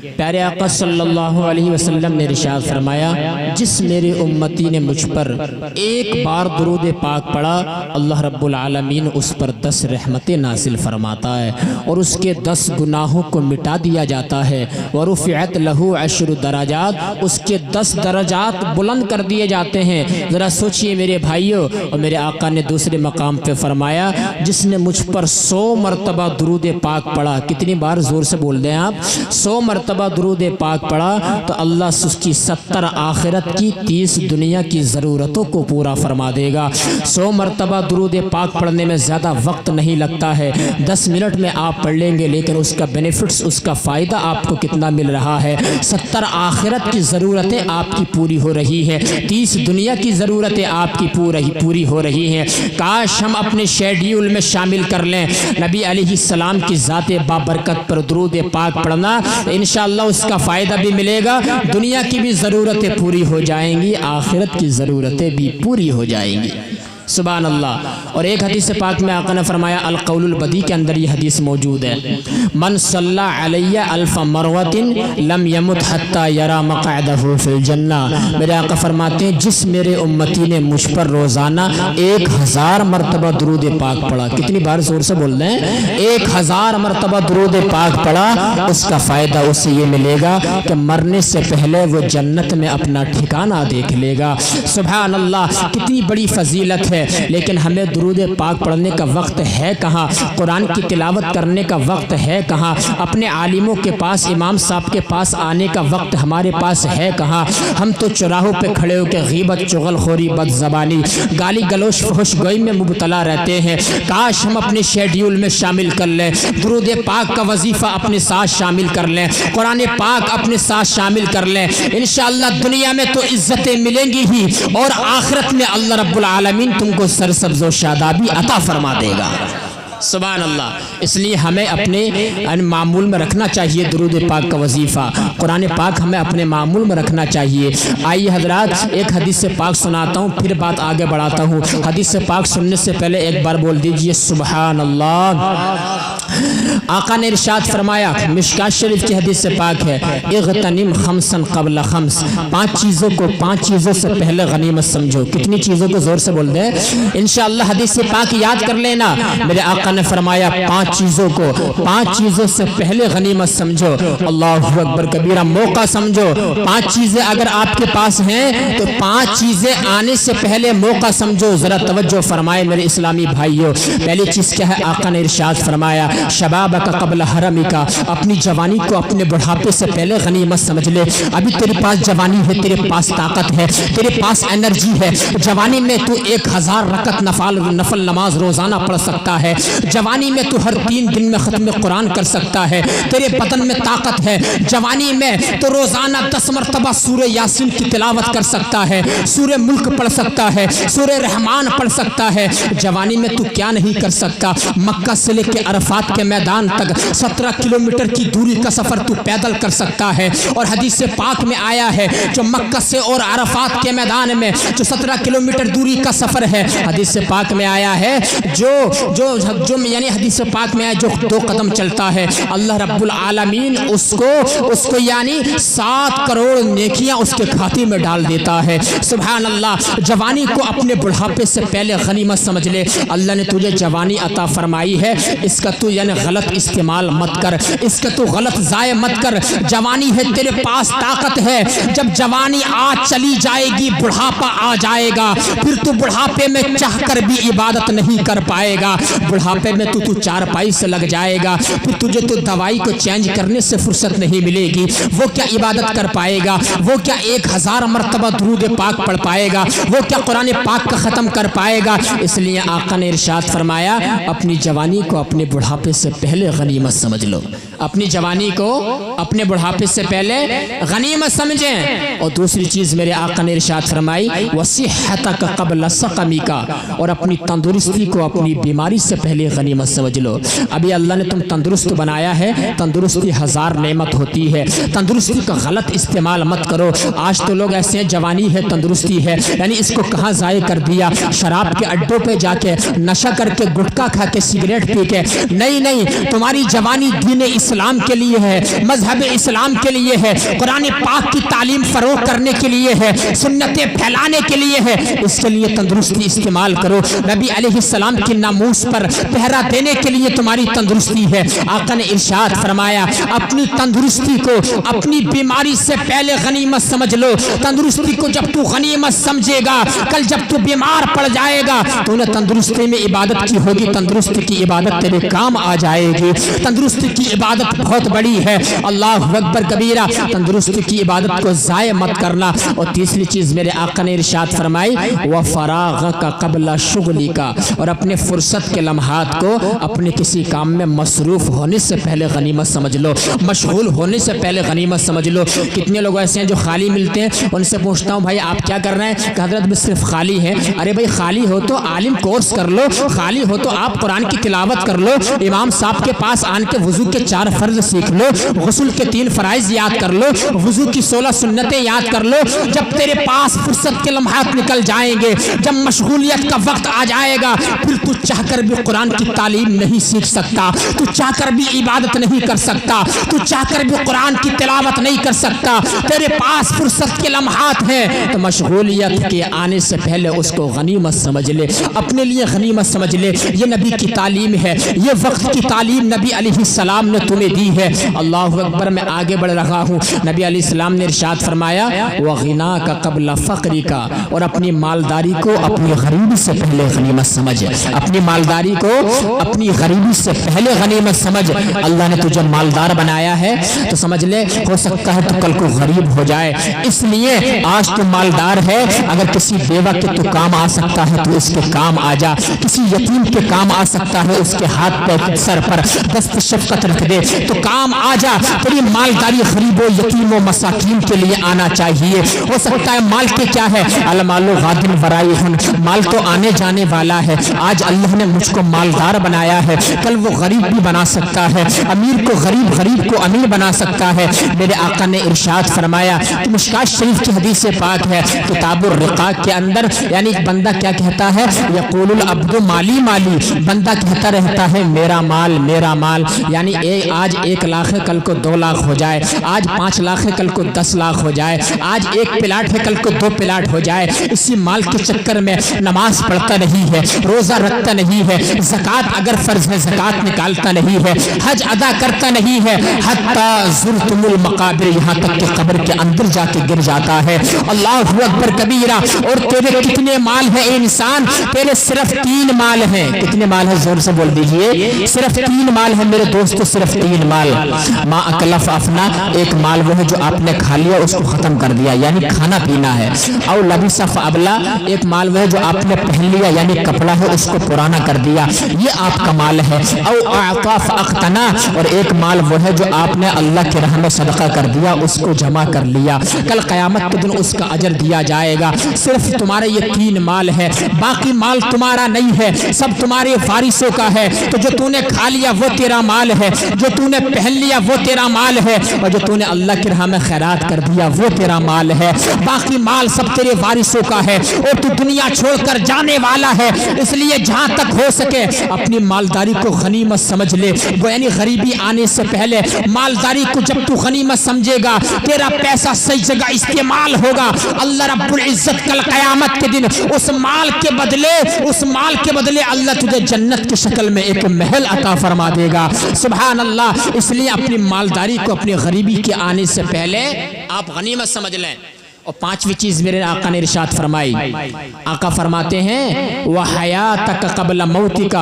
پیارے آقا صلی اللہ علیہ وسلم نے ارشاد فرمایا جس میرے امتی نے مجھ پر ایک بار درود پاک پڑھا اللہ رب العالمین اس پر 10 رحمتیں نازل فرماتا ہے اور اس کے 10 گناہوں کو مٹا دیا جاتا ہے ورفعت لہ 10 درجات، اس کے 10 درجات بلند کر دیے جاتے ہیں۔ ذرا سوچئے میرے بھائیوں، اور میرے آقا نے دوسرے مقام پہ فرمایا جس نے مجھ پر 100 مرتبہ درود پاک پڑھا، کتنی بار زور سے بول دیں آپ، 100 مرتبہ درود پاک پڑھا تو اللہ اس کی 70 آخرت کی 30 دنیا کی ضرورتوں کو پورا فرما دے گا۔ 100 مرتبہ درود پاک پڑھنے میں زیادہ وقت نہیں لگتا ہے، 10 منٹ میں آپ پڑھ لیں گے، لیکن اس کا بینیفٹس، اس کا فائدہ آپ کو کتنا مل رہا ہے۔ 70 آخرت کی ضرورتیں آپ کی پوری ہو رہی ہے، 30 دنیا کی ضرورتیں آپ کی پوری ہو رہی ہیں۔ کاش ہم اپنے شیڈیول میں شامل کر لیں نبی علیہ السلام کی ذات بابرکت پر درود پاک پڑھنا، انشاءاللہ اس کا فائدہ بھی ملے گا، دنیا کی بھی ضرورتیں پوری ہو جائیں گی، آخرت کی ضرورتیں بھی پوری ہو جائیں گی۔ سبحان اللہ۔ اور ایک حدیث پاک میں آقا نے فرمایا القول البدی کے اندر یہ حدیث موجود ہے، من صلی علی 1000 مرۃ لم یمت حتی یری مقعدہ فی الجنہ۔ میرے آقا فرماتے ہیں جس میرے امتی نے مجھ پر روزانہ 1000 مرتبہ درود پاک پڑھا، کتنی بار زور سے بول رہے ہیں، 1000 مرتبہ درود پاک پڑھا، اس کا فائدہ اسے یہ ملے گا کہ مرنے سے پہلے وہ جنت میں اپنا ٹھکانہ دیکھ لے گا۔ سبحان اللہ، کتنی بڑی فضیلت ہے، لیکن ہمیں درود پاک پڑھنے کا وقت ہے کہاں، قرآن کی تلاوت کرنے کا وقت ہے کہاں، اپنے عالموں کے پاس، امام صاحب کے پاس آنے کا وقت ہمارے پاس ہے کہاں۔ ہم تو چوراہوں پہ کھڑے ہو کے غیبت، چغل خوری، بد زبانی، گالی گلوچ، فحش گوئی میں مبتلا رہتے ہیں۔ کاش ہم اپنے شیڈیول میں شامل کر لیں، درود پاک کا وظیفہ اپنے ساتھ شامل کر لیں، قرآن پاک اپنے ساتھ شامل کر لیں، انشاءاللہ دنیا میں تو عزتیں ملیں گی ہی، اور آخرت میں اللہ رب العالمین تم کو سرسبز و شادابی عطا فرما دے گا۔ سبحان اللہ۔ اس لیے ہمیں اپنے معمول میں رکھنا چاہیے درود پاک کا وظیفہ، قرآن پاک ہمیں اپنے معمول میں رکھنا چاہیے۔ آئیے حضرات ایک حدیث سے پاک سناتا ہوں، پھر بات آگے بڑھاتا ہوں۔ حدیث سے پاک سننے سے پہلے ایک بار بول دیجئے سبحان اللہ۔ آقا نے ارشاد فرمایا، مشکات شریف کی حدیث سے پاک ہے، اغتنم خمسا قبل خمس، 5 چیزوں کو 5 چیزوں سے پہلے غنیمت سمجھو۔ کتنی چیزوں کو زور سے بول دیں، انشاءاللہ حدیث سے پاک یاد کر لینا۔ میرے آقا نے فرمایا 5 چیزوں کو 5 چیزوں سے پہلے غنیمت سمجھو، اللہ اکبر کبیرہ، موقع سمجھو۔ 5 چیزیں اگر آپ کے پاس ہیں تو 5 چیزیں آنے سے پہلے موقع سمجھو۔ ذرا توجہ فرمائے میرے اسلامی بھائیوں، پہلی چیز کیا ہے؟ آقا نے ارشاد فرمایا شبابک قبل حرمک، اپنی جوانی کو اپنے بڑھاپے سے پہلے غنیمت سمجھ لے۔ ابھی تیرے پاس جوانی ہے، تیرے پاس طاقت ہے، تیرے پاس انرجی ہے، جوانی میں تو 1000 رکعت نفل نماز روزانہ پڑھ سکتا ہے، جوانی میں تو ہر 3 دن میں ختم قرآن کر سکتا ہے، تیرے بدن میں طاقت ہے، جوانی میں تو روزانہ 10 مرتبہ سورہ یاسین کی تلاوت کر سکتا ہے، سورہ ملک پڑھ سکتا ہے، سورہ رحمان پڑھ سکتا ہے۔ جوانی میں تو کیا نہیں کر سکتا، مکہ سے لے کے عرفات کے میدان تک 17 کلومیٹر کی دوری کا سفر تو پیدل کر سکتا ہے، اور حدیث پاک میں آیا ہے جو مکہ سے اور عرفات کے میدان میں جو 17 کلومیٹر دوری کا سفر ہے، حدیث پاک میں آیا ہے جو یعنی حدیث پاک میں جو 2 قدم چلتا ہے اللہ رب العالمین اس کو یعنی 7 کروڑ نیکیاں اس کے کھاتے میں ڈال دیتا ہے۔ سبحان اللہ۔ جوانی کو اپنے بڑھاپے سے پہلے غنیمت سمجھ لے، اللہ نے تجھے جوانی عطا فرمائی ہے، اس کا تو یعنی غلط استعمال مت کر، اس کا تو غلط ضائع مت کر۔ جوانی ہے، تیرے پاس طاقت ہے، جب جوانی آج چلی جائے گی بڑھاپا آ جائے گا، پھر تو بڑھاپے میں چاہ کر بھی عبادت نہیں کر پائے گا، بڑھاپے میں تو 4 سے لگ جائے گا، پھر تجھے تو دوائی کو چینج کرنے سے فرصت نہیں ملے گی، وہ کیا عبادت کر پائے گا، وہ کیا 1000 مرتبہ درود پاک پڑھ پائے گا، وہ کیا قرآن پاک کا ختم کر پائے گا۔ اس لیے آقا نے ارشاد فرمایا اپنی جوانی کو اپنے بڑھاپے سے پہلے غنیمت سمجھ لو، اپنی جوانی کو اپنے بڑھاپے سے پہلے غنیمت سمجھیں۔ اور دوسری چیز میرے آقا نے ارشاد فرمائی وصحتک قبل سقمک، اور اپنی تندرستی کو اپنی بیماری سے پہلے غنیمت سمجھ لو۔ ابھی اللہ نے تم تندرست بنایا ہے، تندرستی 1000 نعمت ہوتی ہے، تندرستی کا غلط استعمال مت کرو۔ آج تو لوگ ایسے ہیں جوانی ہے تندرستی ہے، یعنی اس کو کہاں ضائع کر دیا، شراب کے اڈوں پہ جا کے نشہ کر کے گٹکا کھا کے سگریٹ پی کے۔ نہیں، تمہاری جوانی دین اسلام اسلام کے لیے ہے، مذہب اسلام کے لیے ہے، قرآن پاک کی تعلیم فروغ کرنے کے لیے ہے، سنتیں پھیلانے کے لیے ہے، اس کے لیے تندرستی استعمال کرو۔ نبی علیہ السلام کی ناموس پر پہرا دینے کے لیے تمہاری تندرستی ہے۔ آقا نے ارشاد فرمایا اپنی تندرستی کو اپنی بیماری سے پہلے غنیمت سمجھ لو۔ تندرستی کو جب تو غنیمت سمجھے گا، کل جب تو بیمار پڑ جائے گا تو نے تندرستی میں عبادت کی ہوگی، تندرستی کی عبادت تیرے کام آ جائے گی۔ تندرستی کی عبادت بہت بڑی ہے، اللہ اکبر کبیرہ۔ تندرستی کی عبادت کو ضائع مت کرنا۔ اور تیسری چیز میرے آقا نے ارشاد فرمائی وَفَرَاغَكَ قَبْلَ شُغْلِكَ، اور اپنے فرصت کے لمحات کو اپنے کسی کام میں مصروف ہونے سے پہلے غنیمت سمجھ لو، مشغول ہونے سے پہلے غنیمت سمجھ لو۔ کتنے لوگ ایسے ہیں جو خالی ملتے ہیں، ان سے پوچھتا ہوں بھائی آپ کیا کر رہے ہیں؟ کہ حضرت میں صرف خالی ہیں۔ ارے بھائی خالی ہو تو عالم کورس کر لو، خالی ہو تو آپ قرآن کی تلاوت کر لو، امام صاحب کے پاس آن کے وضو کے 4 فرض سیکھ لو، غسل کے 3 فرائض یاد کر لو، وضو کی 16 سنتیں یاد کر لو۔ جب تیرے پاس فرصت کے لمحات نکل جائیں گے، جب مشغولیت کا وقت آ جائے گا، پھر تو چاہ کر بھی قرآن کی تعلیم نہیں سیکھ سکتا، تو چاہ کر بھی عبادت نہیں کر سکتا، تو چاہ کر بھی قرآن کی تلاوت نہیں کر سکتا۔ تیرے پاس فرصت کے لمحات ہیں تو مشغولیت کے آنے سے پہلے اس کو غنیمت سمجھ لے، اپنے لیے غنیمت سمجھ لے۔ یہ نبی کی تعلیم ہے، یہ وقت کی تعلیم نبی علیہ السلام نے تمہیں دی ہے۔ اللہ اکبر، میں آگے بڑھ رہا ہوں۔ نبی علیہ السلام نے ارشاد فرمایا وَغِنَاكَ قَبْلَ فَقْرِكَ، اور اپنی مالداری کو اپنی غریبی سے پہلے غنیمت سمجھ، اپنی مالداری کو اپنی غریبی سے پہلے غنیمت سمجھ۔ اللہ نے تجھے مالدار بنایا ہے تو سمجھ لے ہو سکتا ہے تو کل کو غریب ہو جائے، اس لیے آج تو مالدار ہے، اگر کسی بیوہ کے تو کام آ سکتا ہے تو اس کے کام آ جا، کسی یتیم کے کام آ سکتا ہے، اس کے ہاتھ پہ سر پر دست شفقت رکھ دے تو کام آ جا۔ تیری مالداری غریبوں یتیموں مساکین کے لیے آنا چاہیے۔ ہو سکتا ہے مال کے کیا ہے، المال غادن ورائہن، مال تو آنے جانے والا ہے۔ آج اللہ نے مجھ کو مالدار بنایا ہے، کل وہ غریب بھی بنا سکتا ہے، امیر کو غریب، غریب کو امیر بنا سکتا ہے۔ میرے آقا نے ارشاد فرمایا کہ مشکات شریف کی حدیث پاک ہے کتاب الرقاق کے اندر، یعنی ایک بندہ کیا کہتا ہے یقول العبد مالی مالی، بندہ کہتا رہتا ہے میرا مال میرا مال، یعنی آج 1 لاکھ ہے کل کو 2 لاکھ ہو جائے، آج 5 لاکھ ہے کل کو 10 لاکھ ہو جائے، آج 1 پلاٹ ہے کل کو 2 پلاٹ ہو جائے۔ اسی مال کے چکر میں نماز پڑھتا نہیں ہے، روزہ رکھتا نہیں ہے، زکوٰۃ اگر فرض ہے زکوٰۃ نکالتا نہیں ہے، حج ادا کرتا نہیں ہے، حتیٰ زرتم المقابر، یہاں تک کہ قبر کے اندر جا کے گر جاتا ہے۔ اللہ اکبر کبیرہ۔ اور تیرے کتنے مال ہیں اے انسان؟ تیرے صرف 3 مال ہیں۔ کتنے مال ہیں؟ زور سے بول دیجئے۔ صرف 3 مال ہیں میرے دوستو، صرف 3 مال۔ ما اکلف افنا، ایک مال وہ ہے جو آپ نے کھا لیا اس کو ختم کر دیا، یعنی کھانا پینا ہے۔ او لبس فابلا، ایک مال وہ ہے جو آپ نے پہن لیا یعنی کپڑا ہے اس کو پرانا کر دیا، یہ آپ کا مال ہے۔ او اعطا فاقتنا، اور ایک مال وہ ہے جو آپ نے اللہ کے راہ میں صدقہ کر دیا اس کو جمع کر لیا، کل قیامت کے دن اس کا اجر دیا جائے گا۔ صرف تمہارے یہ 3 مال ہے، باقی مال تمہارا نہیں ہے، سب تمہارے وارثوں کا ہے۔ تو جو تو نے کھا لیا وہ تیرا مال ہے، جو تو نے پہن لیا وہ تیرا مال ہے، اور جو تو نے اللہ کے راہ میں خیرات کر دیا وہ تیرا مال ہے۔ باقی مال سب تیرے وارثوں کا ہے، اور تو دنیا چھوڑ کر جانے والا ہے، اس لیے جہاں تک ہو سکے اپنی مالداری کو غنیمت سمجھ لے۔ وہ یعنی غریبی آنے سے پہلے مالداری کو جب تو غنیمت سمجھے گا، تیرا پیسہ صحیح جگہ استعمال ہوگا، اللہ رب العزت کل قیامت کے دن اس مال کے بدلے اللہ تجھے جنت کی شکل میں ایک محل عطا فرما دے گا۔ سبحان اللہ۔ اس لیے اپنی مالداری کو اپنی غریبی کے آنے سے پہلے آپ غنیمت سمجھ لیں۔ اور 5ویں چیز میرے آقا نے ارشاد فرمائی، آقا فرماتے ہیں وَحَيَاتَكَ قَبْلَ مَوْتِكَ،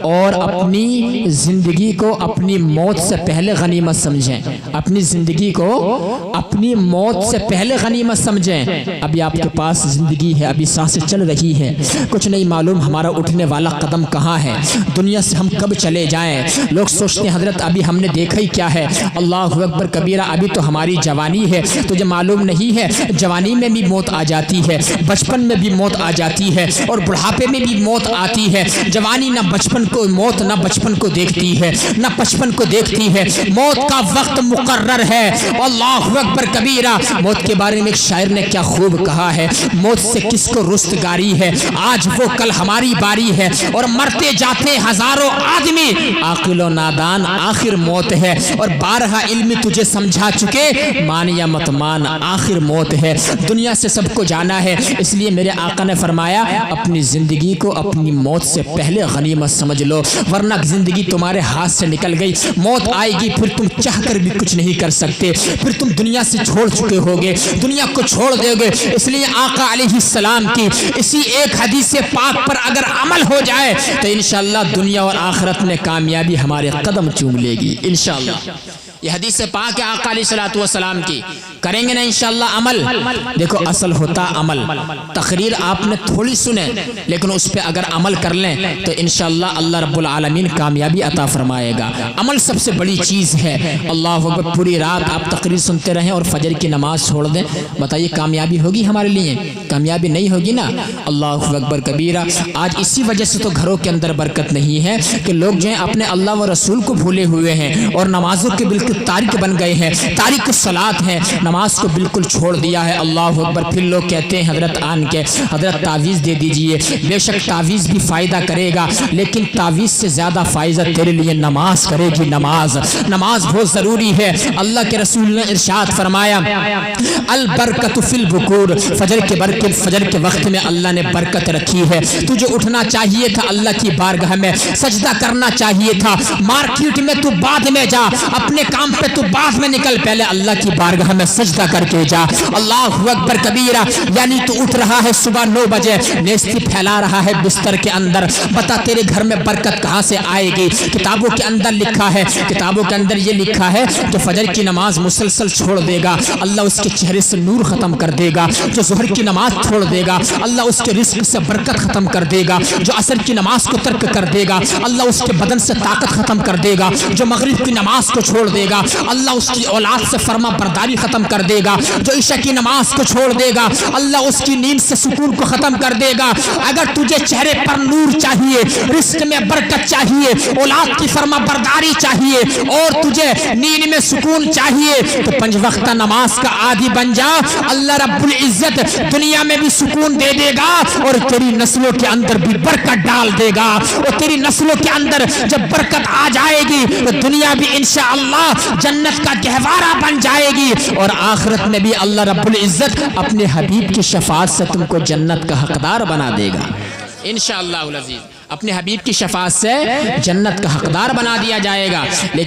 اور اپنی زندگی کو اپنی موت سے پہلے غنیمت سمجھیں، اپنی زندگی کو اپنی موت سے پہلے غنیمت سمجھیں۔ ابھی آپ کے پاس زندگی ہے، ابھی سانسیں چل رہی ہیں، کچھ نہیں معلوم ہمارا اٹھنے والا قدم کہاں ہے، دنیا سے ہم کب چلے جائیں۔ لوگ سوچتے ہیں حضرت ابھی ہم نے دیکھا ہی کیا ہے، اللہ اکبر کبیرہ، ابھی تو ہماری جوانی ہے، تجھے معلوم نہیں ہے جوانی میں بھی موت آ جاتی ہے، بچپن میں بھی موت آ جاتی ہے، اور بڑھاپے میں بھی موت آتی ہے۔ جوانی نہ بچپن کو، موت نہ بچپن کو دیکھتی ہے نہ بچپن کو دیکھتی ہے۔ موت کا وقت مقرر ہے۔ اللہ اکبر کبیرہ۔ موت کے بارے میں ایک شاعر نے کیا خوب کہا ہے، موت سے کس کو رستگاری ہے، آج وہ کل ہماری باری ہے، اور مرتے جاتے ہزاروں آدمی، عاقل و نادان آخر موت ہے، اور بارہا علم تجھے سمجھا چکے، مان یا مت مان آخر موت ہے۔ دنیا سے سب کو جانا ہے، اس لیے میرے آقا نے فرمایا اپنی زندگی کو اپنی موت سے پہلے غنیمت سمجھ لو، ورنہ زندگی تمہارے ہاتھ سے نکل گئی، موت آئے گی، پھر تم چاہ کر بھی کچھ نہیں کر سکتے، پھر تم دنیا سے چھوڑ چکے ہوگے، دنیا کو چھوڑ دے گے۔ اس لیے آقا علیہ السلام کی اسی ایک حدیث پاک پر اگر عمل ہو جائے تو انشاءاللہ دنیا اور آخرت میں کامیابی ہمارے قدم چوم لے گی انشاءاللہ۔ یہ حدیث پاک ہے آقا علیہ السلام کی، کریں گے نا انشاءاللہ عمل۔ دیکھو اصل ہوتا عمل، تقریر آپ نے تھوڑی سنے لیکن اس پہ اگر عمل کر لیں تو انشاءاللہ اللہ رب العالمین کامیابی عطا فرمائے گا۔ عمل سب سے بڑی چیز ہے۔ اللہ اکبر، پوری رات آپ تقریر سنتے رہیں اور فجر کی نماز چھوڑ دیں، بتائیے کامیابی ہوگی ہمارے لیے؟ کامیابی نہیں ہوگی نا۔ اللہ اکبر کبیرہ۔ آج اسی وجہ سے تو گھروں کے اندر برکت نہیں ہے کہ لوگ جو ہیں اپنے اللہ و رسول کو بھولے ہوئے ہیں اور نمازوں کے بالکل تارک بن گئے ہیں، تارک الصلاۃ ہیں، نماز کو بالکل چھوڑ دیا ہے۔ اللہ اکبر۔ پھر لوگ کہتے ہیں حضرت آن کے حضرت تعویذ دے دیجئے، بے شک تعویذ بھی فائدہ کرے گا لیکن تعویذ سے زیادہ فائدہ تیرے لیے نماز کرے گی۔ نماز بہت ضروری ہے۔ اللہ کے رسول نے ارشاد فرمایا البرکت فی البکور، فجر کے وقت میں اللہ نے برکت رکھی ہے۔ تجھے اٹھنا چاہیے تھا اللہ کی بارگاہ میں، سجدہ کرنا چاہیے تھا۔ مارکیٹ میں تو بعد میں جا، اپنے کام پہ تو بعد میں نکل، پہلے اللہ کی بارگاہ میں سجدہ کر کے جا۔ اللہ اکبر کبیرہ۔ یعنی تو اٹھ رہا ہے صبح 9 بجے، نیستی پھیلا رہا ہے بستر کے اندر، بتا تیرے گھر میں برکت کہاں سے آئے گی؟ کتابوں کے اندر لکھا ہے، کتابوں کے اندر یہ لکھا ہے جو فجر کی نماز مسلسل چھوڑ دے گا اللہ اس کے چہرے سے نور ختم کر دے گا، جو ظہر کی نماز چھوڑ دے گا اللہ اس کے رزق سے برکت ختم کر دے گا، جو عصر کی نماز کو ترک کر دے گا اللہ اس کے بدن سے طاقت ختم کر دے گا، جو مغرب کی نماز کو چھوڑ دے گا اللہ اس کی اولاد سے فرما برداری ختم کر دے گا، جو عشاء کی نماز کو چھوڑ دے گا اللہ اس کی نیند سے سکون کو ختم کر دے گا۔ اگر تجھے چہرے پر نور چاہیے، رزق میں برکت چاہیے، اولاد کی فرما برداری چاہیے اور تجھے نیند میں سکون چاہیے تو 5 وقت نماز کا عادی بن جا، اللہ رب العزت دنیا میں بھی سکون دے دے گا اور تیری نسلوں کے اندر بھی برکت ڈال دے گا، اور تیری نسلوں کے اندر جب برکت آ جائے گی تو دنیا بھی انشاءاللہ جنت کا گہوارہ بن جائے گی، اور آخرت میں بھی اللہ رب العزت اپنے حبیب کی شفاعت سے تم کو جنت کا حقدار بنا دے گا انشاءاللہ العزیز۔ اپنے حبیب کی شفاعت سے جنت کا حقدار بنا دیا جائے گا۔ لیکن